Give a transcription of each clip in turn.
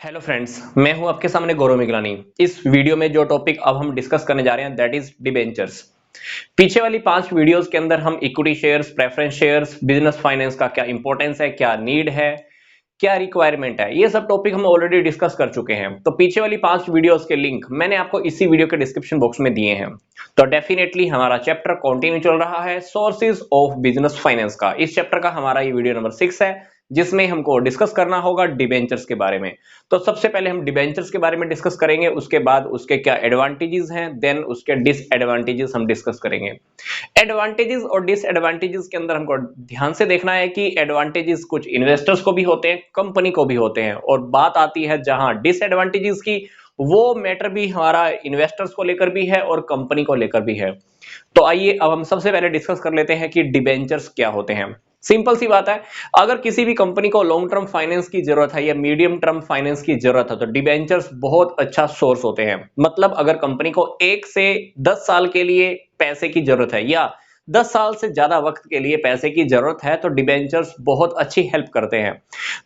Hello friends, मैं हूं आपके सामने गौरव मिगलानी। इस वीडियो में जो टॉपिक अब हम डिस्कस करने जा रहे हैं दैट इज डिबेंचर्स। पीछे वाली 5 वीडियोस के अंदर हम equity shares, preference shares, business finance का क्या इंपॉर्टेंस है, क्या नीड है, क्या रिक्वायरमेंट है, ये सब टॉपिक हम ऑलरेडी डिस्कस कर चुके हैं। तो पीछे वाली 5 वीडियोस के लिंक मैंने आपको इसी वीडियो के डिस्क्रिप्शन बॉक्स में दिए हैं। तो डेफिनेटली हमारा चैप्टर कंटिन्यू चल रहा है सोर्सेज ऑफ बिजनेस फाइनेंस का। इस चैप्टर का हमारा ये वीडियो नंबर 6 है, जिसमें हमको डिस्कस करना होगा डिबेंचर्स के बारे में। तो सबसे पहले हम डिबेंचर्स के बारे में डिस्कस करेंगे, उसके बाद उसके क्या एडवांटेजेस हैं, देन उसके डिसएडवांटेजेस हम डिस्कस करेंगे। एडवांटेजेस और डिसएडवांटेजेस के अंदर हमको ध्यान से देखना है कि एडवांटेजेस कुछ इन्वेस्टर्स को भी होते हैं, कंपनी को भी होते हैं, और बात आती है जहां डिसएडवांटेजेस की, वो मैटर भी हमारा इन्वेस्टर्स को लेकर भी है और कंपनी को लेकर भी है। तो आइए अब हम सबसे पहले डिस्कस कर लेते हैं कि डिबेंचर्स क्या होते हैं। सिंपल सी बात है, अगर किसी भी कंपनी को लॉन्ग टर्म फाइनेंस की जरूरत है या मीडियम टर्म फाइनेंस की जरूरत है तो डिबेंचर्स बहुत अच्छा सोर्स होते हैं। मतलब अगर कंपनी को 1 से 10 साल के लिए पैसे की जरूरत है या 10 साल से ज्यादा वक्त के लिए पैसे की जरूरत है तो डिबेंचर्स बहुत अच्छी हेल्प करते हैं।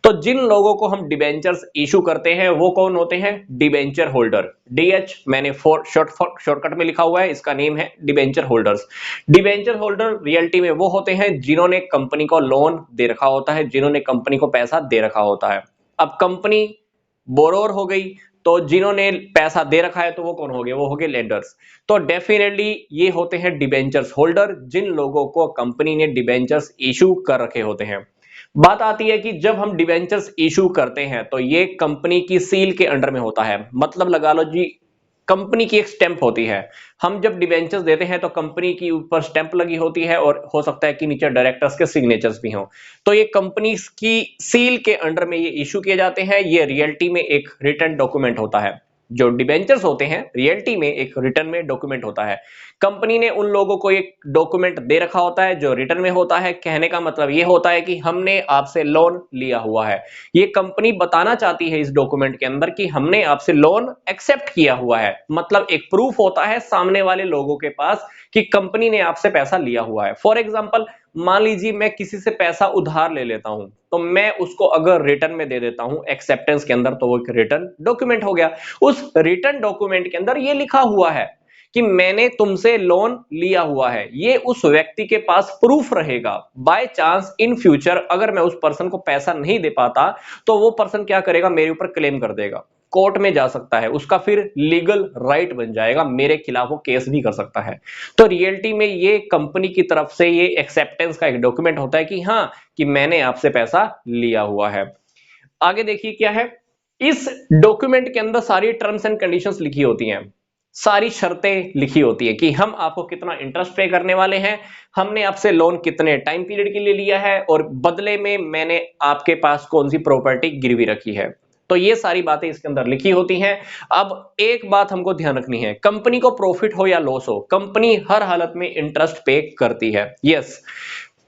तो जिन लोगों को हम डिबेंचर्स इशू करते हैं वो कौन होते हैं? Debenture holder. डीएच मैंने शॉर्टकट में लिखा हुआ है, इसका नेम है debenture holders. Debenture holder reality में वो होते हैं जिन्होंने कंपनी को लोन दे रखा होता है, जिन्होंने कंपनी को पैसा दे रखा होता है। अब कंपनी बोरोर हो गई, तो जिन्होंने पैसा दे रखा है तो वो कौन हो गए? वो हो गए लेंडर्स। तो डेफिनेटली ये होते हैं डिबेंचर्स होल्डर, जिन लोगों को कंपनी ने डिबेंचर्स इशू कर रखे होते हैं। बात आती है कि जब हम डिबेंचर्स इशू करते हैं तो ये कंपनी की सील के अंडर में होता है। मतलब लगा लो जी, कंपनी की एक स्टैंप होती है। हम जब डिबेंचर्स देते हैं तो कंपनी की ऊपर स्टैंप लगी होती है और हो सकता है कि नीचे डायरेक्टर्स के सिग्नेचर्स भी हों। तो ये कंपनी की सील के अंडर में ये इशू किए जाते हैं। ये रियलिटी में एक रिटर्न डॉक्यूमेंट होता है। जो डिबेंचर्स होते हैं रियलिटी में एक रिटर्न में डॉक्यूमेंट होता है। कंपनी ने उन लोगों को एक डॉक्यूमेंट दे रखा होता है जो रिटर्न में होता है। कहने का मतलब ये होता है कि हमने आपसे लोन लिया हुआ है। ये कंपनी बताना चाहती है इस डॉक्यूमेंट के अंदर कि हमने आपसे लोन एक्सेप्ट किया हुआ है। मतलब एक प्रूफ होता है सामने वाले लोगों के पास कि कंपनी ने आपसे पैसा लिया हुआ है। फॉर एग्जांपल, मान लीजिए मैं किसी से पैसा उधार ले लेता हूं, तो मैं उसको अगर रिटर्न में दे देता हूं एक्सेप्टेंस के अंदर, तो वो एक रिटर्न डॉक्यूमेंट हो गया। उस रिटर्न डॉक्यूमेंट के अंदर ये लिखा हुआ है कि मैंने तुमसे लोन लिया हुआ है। ये उस व्यक्ति के पास प्रूफ रहेगा। बाय चांस इन फ्यूचर अगर मैं उस पर्सन को पैसा नहीं दे पाता तो वो पर्सन क्या करेगा? मेरे ऊपर क्लेम कर देगा, कोर्ट में जा सकता है, उसका फिर लीगल राइट बन जाएगा, मेरे खिलाफ वो केस भी कर सकता है। तो रियलिटी में ये कंपनी की तरफ से ये एक्सेप्टेंस का एक डॉक्यूमेंट होता है कि हाँ, कि मैंने आपसे पैसा लिया हुआ है। आगे देखिए क्या है, इस डॉक्यूमेंट के अंदर सारी टर्म्स एंड कंडीशंस लिखी होती हैं, सारी शर्तें लिखी होती है कि हम आपको कितना इंटरेस्ट पे करने वाले हैं, हमने आपसे लोन कितने टाइम पीरियड के लिए लिया है, और बदले में मैंने आपके पास कौन सी प्रॉपर्टी गिरवी रखी है। तो ये सारी बातें इसके अंदर लिखी होती हैं। अब एक बात हमको ध्यान रखनी है, कंपनी को प्रॉफिट हो या लॉस हो, कंपनी हर हालत में इंटरेस्ट पे करती है। यस,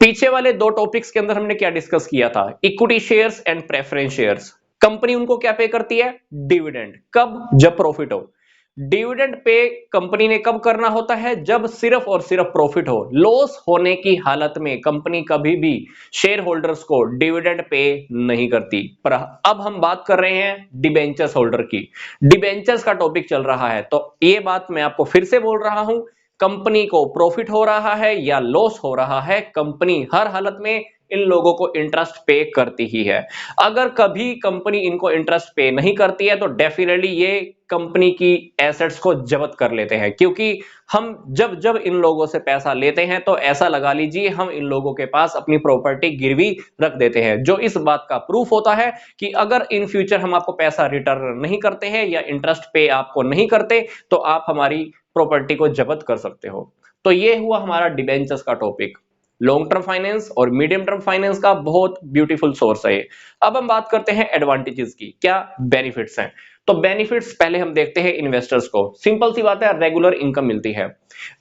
पीछे वाले 2 टॉपिक्स के अंदर हमने क्या डिस्कस किया था? Equity shares and preference shares. Company उनको क्या पे करती है? डिविडेंड। कब? जब प्रॉफिट हो। डिविडेंड पे कंपनी ने कब करना होता है? जब सिर्फ और सिर्फ प्रॉफिट हो। लॉस होने की हालत में कंपनी कभी भी शेयर होल्डर्स को डिविडेंड पे नहीं करती। पर अब हम बात कर रहे हैं डिबेंचर्स होल्डर की। डिबेंचर्स का टॉपिक चल रहा है, तो ये बात मैं आपको फिर से बोल रहा हूं, कंपनी को प्रॉफिट हो रहा है या लॉस हो रहा है, कंपनी हर हालत में इन लोगों को इंटरेस्ट पे करती ही है। अगर कभी कंपनी इनको इंटरेस्ट पे नहीं करती है तो डेफिनेटली ये कंपनी की एसेट्स को जब्त कर लेते हैं। क्योंकि हम जब जब इन लोगों से पैसा लेते हैं तो ऐसा लगा लीजिए हम इन लोगों के पास अपनी प्रॉपर्टी गिरवी रख देते हैं, जो इस बात का प्रूफ होता है कि अगर इन फ्यूचर हम आपको पैसा रिटर्न नहीं करते हैं या इंटरेस्ट पे आपको नहीं करते तो आप हमारी प्रॉपर्टी को जब्त कर सकते हो। तो ये हुआ हमारा डिबेंचर्स का टॉपिक। लॉन्ग टर्म फाइनेंस और मीडियम टर्म फाइनेंस का बहुत ब्यूटीफुल सोर्स है। अब हम बात करते हैं एडवांटेजेस की, क्या बेनिफिट्स हैं। तो बेनिफिट्स पहले हम देखते हैं इन्वेस्टर्स को। सिंपल सी बात है, रेगुलर इनकम मिलती है।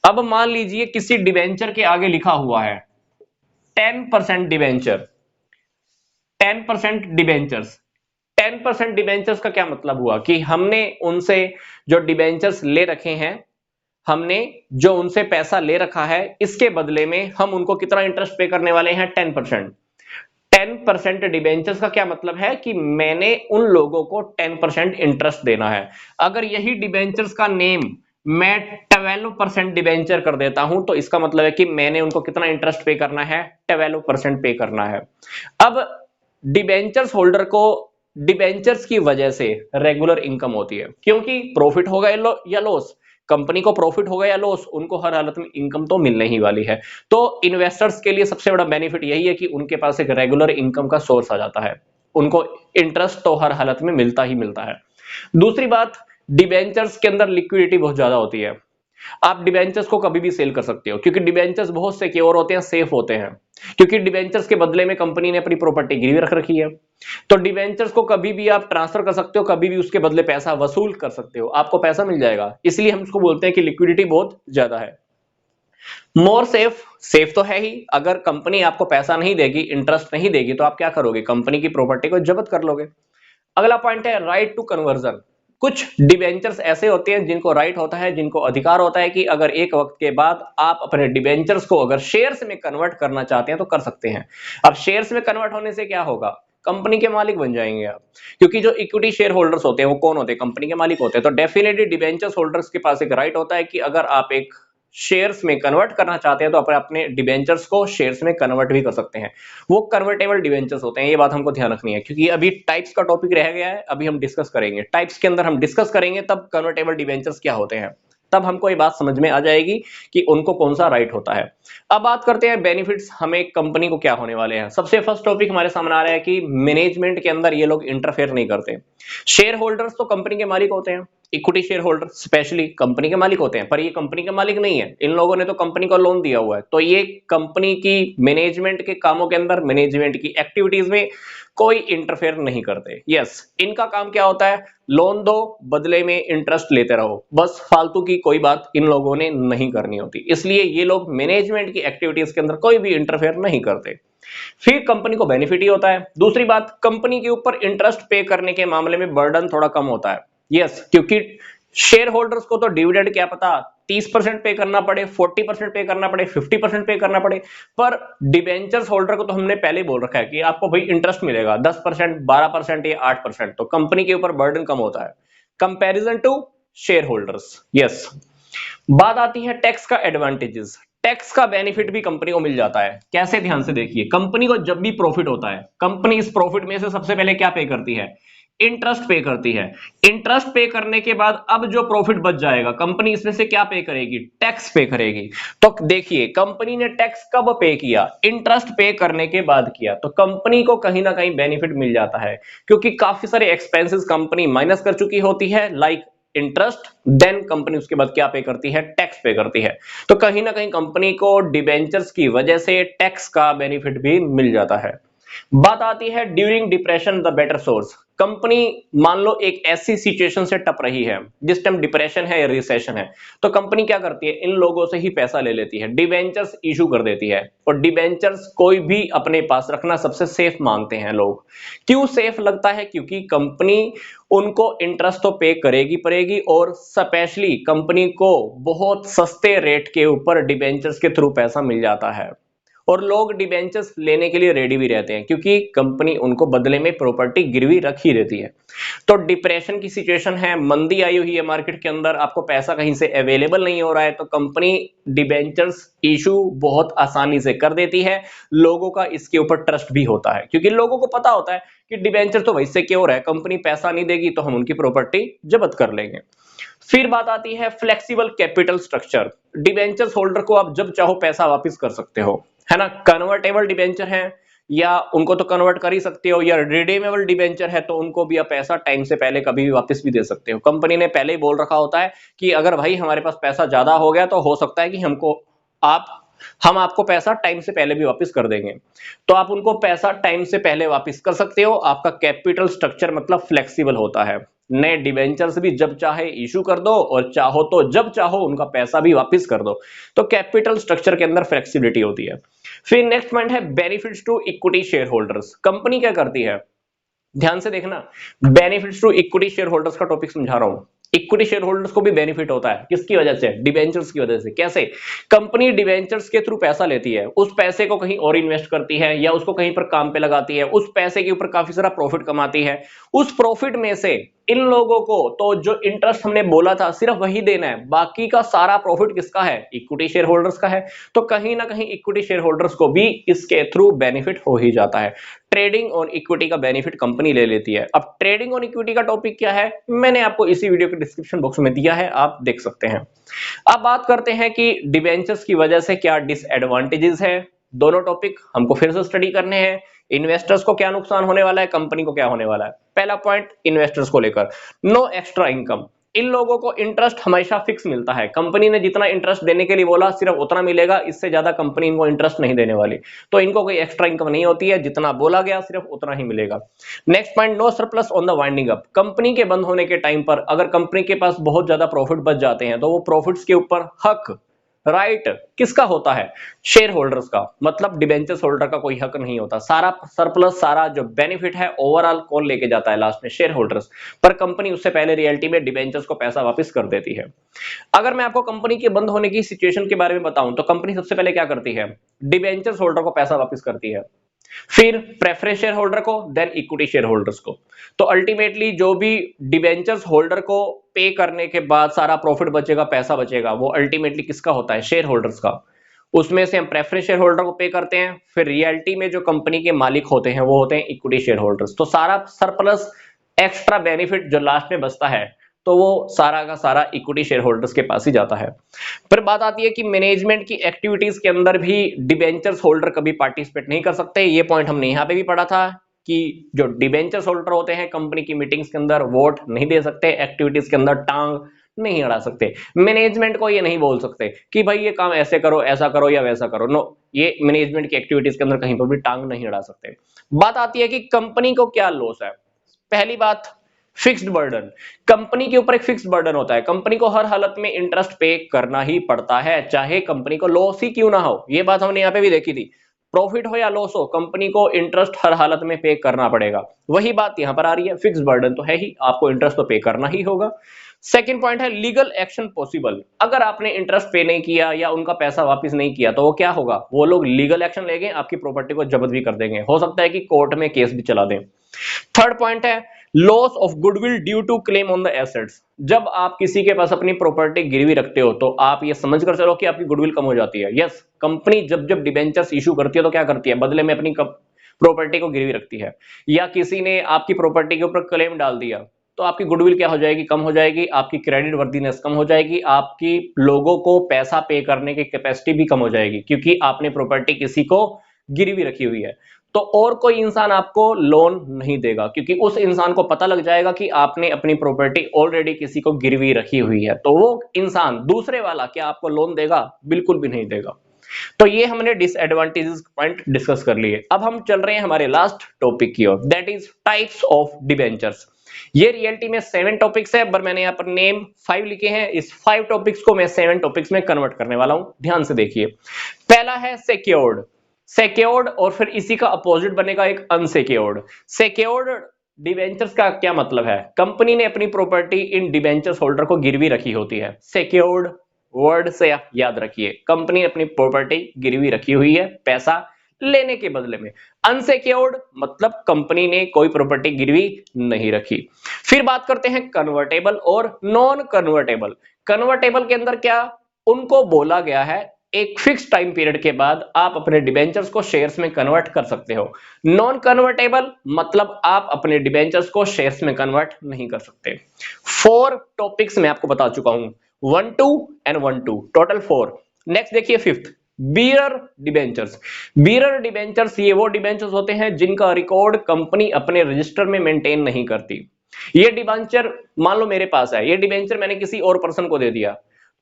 अब मान लीजिए किसी डिबेंचर के आगे लिखा हुआ है 10% डिबेंचर, 10% डिबेंचर्स। 10% डिबेंचर्स का क्या मतलब हुआ कि हमने उनसे जो डिबेंचर्स ले रखे हैं, हमने जो उनसे पैसा ले रखा है, इसके बदले में हम उनको कितना इंटरेस्ट पे करने वाले हैं? 10%। 10% डिबेंचर्स का क्या मतलब है कि मैंने उन लोगों को 10% इंटरेस्ट देना है। अगर यही डिबेंचर्स का नेम मैं 12% डिबेंचर कर देता हूं तो इसका मतलब है कि मैंने उनको कितना इंटरेस्ट पे करना है, 12% पे करना है। अब डिबेंचर्स होल्डर को डिबेंचर्स की वजह से रेगुलर इनकम होती है, क्योंकि प्रॉफिट होगा या लॉस, कंपनी को प्रॉफिट होगा या लॉस, उनको हर हालत में इनकम तो मिलने ही वाली है। तो इन्वेस्टर्स के लिए सबसे बड़ा बेनिफिट यही है कि उनके पास एक रेगुलर इनकम का सोर्स आ जाता है, उनको इंटरेस्ट तो हर हालत में मिलता ही मिलता है। दूसरी बात, डिबेंचर्स के अंदर लिक्विडिटी बहुत ज्यादा होती है। आप डिबेंचर्स को कभी भी सेल कर सकते हो, क्योंकि डिबेंचर्स बहुत सिक्योर होते हैं, सेफ होते हैं, क्योंकि डिबेंचर्स के बदले में कंपनी ने अपनी प्रॉपर्टी गिरवी रख रखी है। तो डिबेंचर्स को कभी भी आप ट्रांसफर कर सकते हो, कभी भी उसके बदले पैसा वसूल कर सकते हो, आपको पैसा मिल जाएगा। इसलिए हम इसको बोलते हैं कि लिक्विडिटी बहुत ज्यादा है। मोर सेफ, सेफ तो है ही, अगर कंपनी आपको पैसा नहीं देगी, इंटरेस्ट नहीं देगी, तो आप क्या करोगे, कंपनी की प्रॉपर्टी को जब्त कर लोगे। अगला पॉइंट है राइट टू कन्वर्जन। कुछ डिबेंचर्स ऐसे होते हैं जिनको राइट होता है, जिनको अधिकार होता है कि अगर एक वक्त के बाद आप अपने डिबेंचर्स को अगर शेयर्स में कन्वर्ट करना चाहते हैं तो कर सकते हैं। अब शेयर्स में कन्वर्ट होने से क्या होगा, कंपनी के मालिक बन जाएंगे आप, क्योंकि जो इक्विटी शेयर होल्डर्स होते हैं वो कौन होते हैं, कंपनी के मालिक होते हैं। तो डेफिनेटली डिबेंचर्स होल्डर्स के पास एक राइट होता है कि अगर आप एक शेयर्स में कन्वर्ट करना चाहते हैं तो अपने डिबेंचर्स को शेयर्स में कन्वर्ट भी कर सकते हैं। वो कन्वर्टेबल डिबेंचर्स होते हैं, ये बात हमको ध्यान रखनी है, क्योंकि अभी टाइप्स का टॉपिक रह गया है, अभी हम डिस्कस करेंगे टाइप्स के अंदर, हम डिस्कस करेंगे तब कन्वर्टेबल डिबेंचर्स क्या होते हैं, तब हमको ये बात समझ में आ जाएगी कि उनको कौन सा राइट होता है। अब बात करते हैं बेनिफिट्स हमें कंपनी को क्या होने वाले हैं। सबसे फर्स्ट टॉपिक हमारे सामने आ रहा है कि मैनेजमेंट के अंदर ये लोग इंटरफेयर नहीं करते। शेयर होल्डर्स तो कंपनी के मालिक होते हैं, equity share holder specially company के मालिक होते हैं, पर ये कंपनी के मालिक नहीं है, इन लोगों ने तो कंपनी को लोन दिया हुआ है, तो ये कंपनी की मैनेजमेंट के कामों के अंदर, मैनेजमेंट की एक्टिविटीज में कोई इंटरफेयर नहीं करते। यस, इनका काम क्या होता है, लोन दो, बदले में इंटरेस्ट लेते रहो, बस फालतू की कोई बात इन लोगों ने नहीं करनी होती, इसलिए ये लोग मैनेजमेंट की एक्टिविटीज के अंदर कोई भी इंटरफेयर नहीं करते। फिर कंपनी को बेनिफिट ही होता है। दूसरी बात, कंपनी के ऊपर इंटरेस्ट पे करने के मामले में बर्डन थोड़ा कम होता है। यस, क्योंकि शेयर होल्डर्स को तो डिविडेंड क्या पता 30% पे करना पड़े, 40% पे करना पड़े, 50% पे करना पड़े, पर डिबेंचर्स होल्डर को तो हमने पहले बोल रखा है कि आपको भाई इंटरेस्ट मिलेगा 10%, 12% या 8%, तो कंपनी के ऊपर बर्डन कम होता है comparison to share holders. Yes, बात आती है टैक्स का एडवांटेजेस। टैक्स का बेनिफिट भी कंपनी को मिल जाता है। कैसे, ध्यान से देखिए, कंपनी को जब भी प्रॉफिट होता है, कंपनी इस प्रॉफिट में से सबसे पहले क्या पे करती है, इंटरेस्ट पे करती है। इंटरेस्ट पे करने के बाद अब जो प्रॉफिट बच जाएगा, कंपनी इसमें से क्या पे करेगी, टैक्स पे करेगी। तो देखिए, कंपनी ने टैक्स कब पे किया, इंटरेस्ट पे करने के बाद किया, तो कंपनी को कहीं ना कहीं बेनिफिट मिल जाता है, क्योंकि काफी सारे एक्सपेंसेस कंपनी माइनस कर चुकी होती है, लाइक इंटरेस्ट, देन कंपनी उसके बाद क्या पे करती है, टैक्स पे करती है। तो कहीं ना कहीं कंपनी को डिबेंचर्स की वजह से टैक्स का बेनिफिट भी मिल जाता है। बात आती है during depression the better source. Company मान लो एक ऐसी सिचुएशन से टप रही है जिस टाइम डिप्रेशन है या रिसेशन है, तो कंपनी क्या करती है, इन लोगों से ही पैसा ले लेती है, डिबेंचर्स इशू कर देती है। और डिबेंचर्स कोई भी अपने पास रखना सबसे सेफ मानते हैं लोग। क्यों सेफ लगता है, क्योंकि कंपनी उनको इंटरेस्ट तो पे करेगी और स्पेशली कंपनी को बहुत सस्ते रेट के ऊपर डिबेंचर्स के थ्रू पैसा मिल जाता है, और लोग डिबेंचर्स लेने के लिए रेडी भी रहते हैं, क्योंकि कंपनी उनको बदले में प्रॉपर्टी गिरवी रख ही देती है। तो डिप्रेशन की सिचुएशन है, मंदी आई हुई है मार्केट के अंदर, आपको पैसा कहीं से अवेलेबल नहीं हो रहा है, तो कंपनी डिबेंचर्स इशू बहुत आसानी से कर देती है। लोगों का इसके ऊपर ट्रस्ट भी होता है, क्योंकि लोगों को पता होता है कि डिबेंचर तो वैसे क्यों है, कंपनी पैसा नहीं देगी तो हम उनकी प्रॉपर्टी जब्त कर लेंगे। फिर बात आती है flexible capital structure. Debentures holder को आप जब चाहो पैसा वापस कर सकते हो, है ना। कन्वर्टेबल डिबेंचर है या उनको तो कन्वर्ट कर ही सकते हो, या रिडीमेबल डिबेंचर है तो उनको भी आप पैसा टाइम से पहले कभी भी वापस भी दे सकते हो। कंपनी ने पहले ही बोल रखा होता है कि अगर भाई हमारे पास पैसा ज्यादा हो गया तो हो सकता है कि हम आपको पैसा टाइम से पहले भी वापस कर देंगे, तो आप उनको पैसा टाइम से पहले वापस कर सकते हो। आपका कैपिटल स्ट्रक्चर मतलब फ्लेक्सिबल होता है। नए डिबेंचर्स भी जब चाहे इशू कर दो और चाहो तो जब चाहो उनका पैसा भी वापस कर दो, तो कैपिटल स्ट्रक्चर के अंदर फ्लेक्सिबिलिटी होती है। फिर नेक्स्ट पॉइंट है benefits to equity share holders. कंपनी क्या करती है, ध्यान से देखना, benefits to equity share holders का टॉपिक समझा रहा हूं। इक्विटी शेयर होल्डर्स को भी बेनिफिट होता है, किसकी वजह से? डिबेंचर्स की वजह से। कैसे? कंपनी डिबेंचर्स के थ्रू पैसा लेती है, उस पैसे को कहीं और इन्वेस्ट करती है या उसको कहीं पर काम पे लगाती है, उस पैसे के ऊपर काफी सारा प्रॉफिट कमाती है, उस प्रॉफिट में से इन लोगों को तो जो इंटरेस्ट हमने बोला था सिर्फ वही देना है, बाकी का सारा प्रॉफिट किसका है? इक्विटी शेयर होल्डर्स का है। तो कहीं ना कहीं इक्विटी शेयर होल्डर्स को भी इसके थ्रू बेनिफिट हो ही जाता है। ट्रेडिंग ऑन इक्विटी का बेनिफिट कंपनी ले लेती है। अब ट्रेडिंग ऑन इक्विटी का टॉपिक क्या है, मैंने आपको इसी वीडियो के डिस्क्रिप्शन बॉक्स में दिया है, आप देख सकते हैं। अब बात करते हैं कि डिबेंचर्स की वजह से क्या डिसएडवांटेजेस है। दोनों टॉपिक हमको फिर से स्टडी करने हैं। इन्वेस्टर्स को क्या नुकसान होने वाला है, कंपनी को क्या होने वाला है। पहला पॉइंट इन्वेस्टर्स को लेकर, नो एक्स्ट्रा इनकम। इन लोगों को इंटरेस्ट हमेशा फिक्स मिलता है, कंपनी ने जितना इंटरेस्ट देने के लिए बोला सिर्फ उतना मिलेगा, इससे ज्यादा कंपनी इनको इंटरेस्ट नहीं देने वाली। तो इनको कोई एक्स्ट्रा इनकम नहीं होती है, जितना बोला गया सिर्फ उतना ही मिलेगा। Next point, no surplus on the winding up. Company के बंद होने के टाइम पर अगर कंपनी के पास बहुत ज्यादा प्रॉफिट बच जाते हैं तो वो प्रॉफिट्स के ऊपर हक, राइट किसका होता है? शेयर होल्डर्स का। मतलब डिबेंचर्स होल्डर का कोई हक नहीं होता, सारा सरप्लस, सारा जो बेनिफिट है ओवरऑल कौन लेके जाता है लास्ट में? Share holders. पर कंपनी उससे पहले रियलिटी में डिबेंचर्स को पैसा वापस कर देती है। अगर मैं आपको कंपनी के बंद होने की सिचुएशन के बारे में बताऊं तो कंपनी सबसे पहले क्या करती है? डिबेंचर्स होल्डर को पैसा वापस करती है, फिर प्रेफरेंस शेयर होल्डर को, देन इक्विटी शेयर होल्डर्स को। तो अल्टीमेटली जो भी डिबेंचर्स होल्डर को पे करने के बाद सारा प्रॉफिट बचेगा, पैसा बचेगा, वो अल्टीमेटली किसका होता है? शेयर होल्डर्स का। उसमें से हम प्रेफरेंस शेयर होल्डर को पे करते हैं, फिर रियलिटी में जो कंपनी के मालिक होते हैं वो होते हैं इक्विटी शेयर होल्डर्स। तो सारा सरप्लस एक्स्ट्रा बेनिफिट जो लास्ट में बचता है तो वो सारा का सारा इक्विटी शेयर होल्डर्स के पास ही जाता है। फिर बात आती है कि मैनेजमेंट की एक्टिविटीज के अंदर भी डिबेंचर्स होल्डर कभी पार्टिसिपेट नहीं कर सकते। ये पॉइंट हमने यहाँ पे भी पढ़ा था कि जो डिबेंचर्स होल्डर होते हैं कंपनी की मीटिंग्स के अंदर वोट नहीं दे सकते, एक्टिविटीज के अंदर टांग नहीं अड़ा सकते। मैनेजमेंट को ये नहीं बोल सकते कि भाई ये काम ऐसे करो, ऐसा करो या वैसा करो। नो, ये मैनेजमेंट की एक्टिविटीज के अंदर कहीं पर भी टांग नहीं अड़ा सकते। बात आती है कि कंपनी को क्या लॉस है। पहली बात, फिक्स्ड बर्डन। कंपनी के ऊपर एक फिक्स्ड बर्डन होता है, कंपनी को हर हालत में इंटरेस्ट पे करना ही पड़ता है, चाहे कंपनी को लॉस ही क्यों ना हो। ये बात हमने यहाँ पे भी देखी थी, प्रॉफिट हो या लॉस हो कंपनी को इंटरेस्ट हर हालत में पे करना पड़ेगा। वही बात यहाँ पर आ रही है, फिक्स्ड बर्डन तो है ही, आपको इंटरेस्ट तो पे करना ही होगा। सेकंड पॉइंट है लीगल एक्शन पॉसिबल। अगर आपने इंटरेस्ट पे नहीं किया या उनका पैसा वापस नहीं किया तो वो क्या होगा? वो लोग लीगल एक्शन लेंगे, आपकी प्रॉपर्टी को जब्त भी कर देंगे, हो सकता है कि कोर्ट में केस भी चला दें। थर्ड पॉइंट है loss of goodwill due to claim on the assets. जब आप किसी के पास अपनी प्रॉपर्टी गिरवी रखते हो तो आप ये समझकर चलो कि आपकी गुडविल कम हो जाती है। यस, कंपनी जब जब डिबेंचर्स इशू करती है तो क्या करती है? बदले में अपनी प्रॉपर्टी को गिरवी रखती है, या किसी ने आपकी प्रॉपर्टी के ऊपर क्लेम डाल दिया तो आपकी गुडविल क्या हो जाएगी? कम हो जाएगी, आपकी क्रेडिट वर्दीनेस कम हो जाएगी, आपकी लोगों को पैसा पे करने की कैपेसिटी भी कम हो जाएगी, क्योंकि आपने प्रॉपर्टी किसी को गिरवी रखी हुई है। तो और कोई इंसान आपको लोन नहीं देगा, क्योंकि उस इंसान को पता लग जाएगा कि आपने अपनी प्रॉपर्टी ऑलरेडी किसी को गिरवी रखी हुई है। तो वो इंसान दूसरे वाला क्या आपको लोन देगा? बिल्कुल भी नहीं देगा। तो ये हमने डिसएडवांटेजेस पॉइंट डिस्कस कर लिए। अब हम चल रहे हैं हमारे लास्ट टॉपिक की ओर, that is types of debentures. ये रियलिटी में 7 टॉपिक्स है, पर मैंने यहाँ पर नेम 5 लिखे हैं। इस 5 टॉपिक्स को मैं 7 टॉपिक्स में कन्वर्ट करने वाला हूं, ध्यान से देखिए। पहला है सिक्योर्ड। सिक्योर्ड और फिर इसी का अपोजिट बनेगा एक अनसिक्योर्ड। सिक्योर्ड डिबेंचर्स का क्या मतलब है? कंपनी ने अपनी प्रॉपर्टी इन डिबेंचर्स होल्डर को गिरवी रखी होती है। सिक्योर्ड वर्ड से याद रखिए, कंपनी अपनी प्रॉपर्टी गिरवी रखी हुई है पैसा लेने के बदले में। अनसिक्योर्ड मतलब कंपनी ने कोई प्रॉपर्टी गिरवी नहीं रखी। फिर बात करते हैं कन्वर्टेबल और नॉन कन्वर्टेबल। कन्वर्टेबल के अंदर क्या उनको बोला गया है एक फिक्स टाइम पीरियड के बाद आप अपने डिबेंचर्स को शेयर्स में कन्वर्ट कर सकते हो। नॉन कन्वर्टेबल मतलब आप अपने डिबेंचर्स को शेयर्स में कन्वर्ट नहीं कर सकते। 4 टॉपिक्स मैं आपको बता चुका हूं, 1 2 एंड 1 2, टोटल 4। नेक्स्ट देखिए 5th, bearer debentures. Bearer debentures ये वो डिबेंचर्स होते हैं जिनका रिकॉर्ड कंपनी अपने रजिस्टर में मेंटेन नहीं करती। ये डिबेंचर मान लो मेरे पास है, ये डिबेंचर मैंने किसी और पर्सन को दे दिया,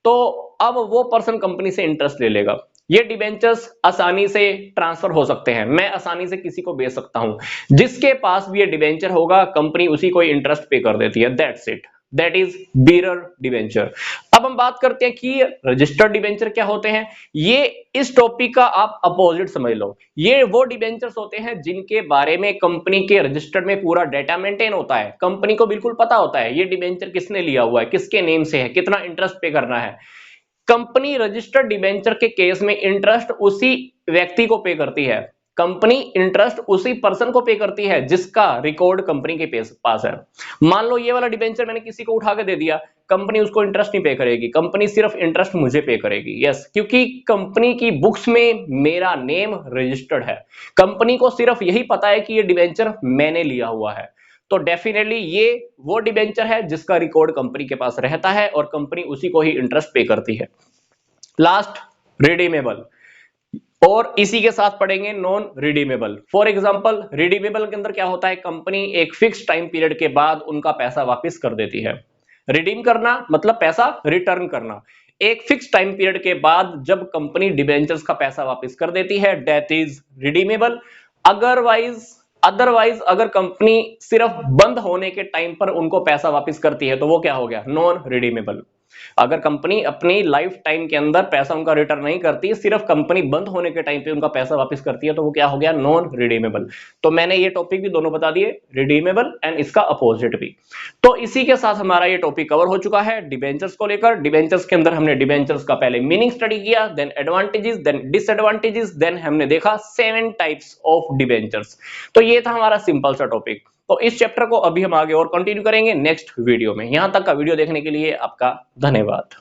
तो अब वो पर्सन कंपनी से इंटरेस्ट ले लेगा। ये डिबेंचर्स आसानी से ट्रांसफर हो सकते हैं, मैं आसानी से किसी को बेच सकता हूं। जिसके पास भी ये डिबेंचर होगा कंपनी उसी को इंटरेस्ट पे कर देती है, that's it. That is bearer debenture. अब हम बात करते हैं कि रजिस्टर्ड डिबेंचर क्या होते हैं। ये इस टॉपिक का आप अपोजिट समझ लो। ये वो डिबेंचर्स होते हैं जिनके बारे में कंपनी के रजिस्टर्ड में पूरा डेटा मेंटेन होता है, कंपनी को बिल्कुल पता होता है ये डिबेंचर किसने लिया हुआ है, किसके नेम से है, कितना इंटरेस्ट पे करना है। कंपनी रजिस्टर्ड डिबेंचर के केस में इंटरेस्ट उसी व्यक्ति को पे करती है, कंपनी इंटरेस्ट उसी पर्सन को पे करती है जिसका रिकॉर्ड कंपनी के पास है। मान लो ये वाला डिबेंचर मैंने किसी को उठा के दे दिया, कंपनी उसको इंटरेस्ट नहीं पे करेगी, कंपनी सिर्फ इंटरेस्ट मुझे पे करेगी। यस, क्योंकि कंपनी की बुक्स में मेरा नेम रजिस्टर्ड है, कंपनी को सिर्फ यही पता है कि ये डिबेंचर मैंने लिया हुआ है। तो डेफिनेटली ये वो डिबेंचर है जिसका रिकॉर्ड कंपनी के पास रहता है और कंपनी उसी को ही इंटरेस्ट पे करती है। लास्ट, रिडीमेबल, और इसी के साथ पढ़ेंगे non redeemable. For example redeemable के अंदर क्या होता है, कंपनी एक फिक्स टाइम पीरियड के बाद उनका पैसा वापस कर देती है। रिडीम करना मतलब पैसा रिटर्न करना। एक फिक्स टाइम पीरियड के बाद जब कंपनी डिबेंचर्स का पैसा वापस कर देती है, दैट इज रिडीमेबल। अदरवाइज अगर कंपनी सिर्फ बंद होने के टाइम पर उनको पैसा वापस करती है तो वो क्या हो गया, नॉन रिडीमेबल। अगर कंपनी अपनी लाइफ टाइम के अंदर पैसा उनका रिटर्न नहीं करती, सिर्फ कंपनी बंद होने के टाइम पे उनका पैसा वापस करती है तो वो क्या हो गया, नॉन रिडीमेबल। तो मैंने ये टॉपिक भी दोनों बता दिए, रिडीमेबल एंड इसका अपोजिट भी। तो इसी के साथ हमारा ये टॉपिक कवर हो चुका है डिबेंचर्स को लेकर। डिबेंचर्स के अंदर हमने डिबेंचर्स का पहले मीनिंग स्टडी किया, then advantages, then disadvantages, then हमने देखा 7 टाइप्स ऑफ डिबेंचर्स। तो ये था हमारा सिंपल सा टॉपिक। तो इस चैप्टर को अभी हम आगे और कंटिन्यू करेंगे नेक्स्ट वीडियो में। यहां तक का वीडियो देखने के लिए आपका धन्यवाद।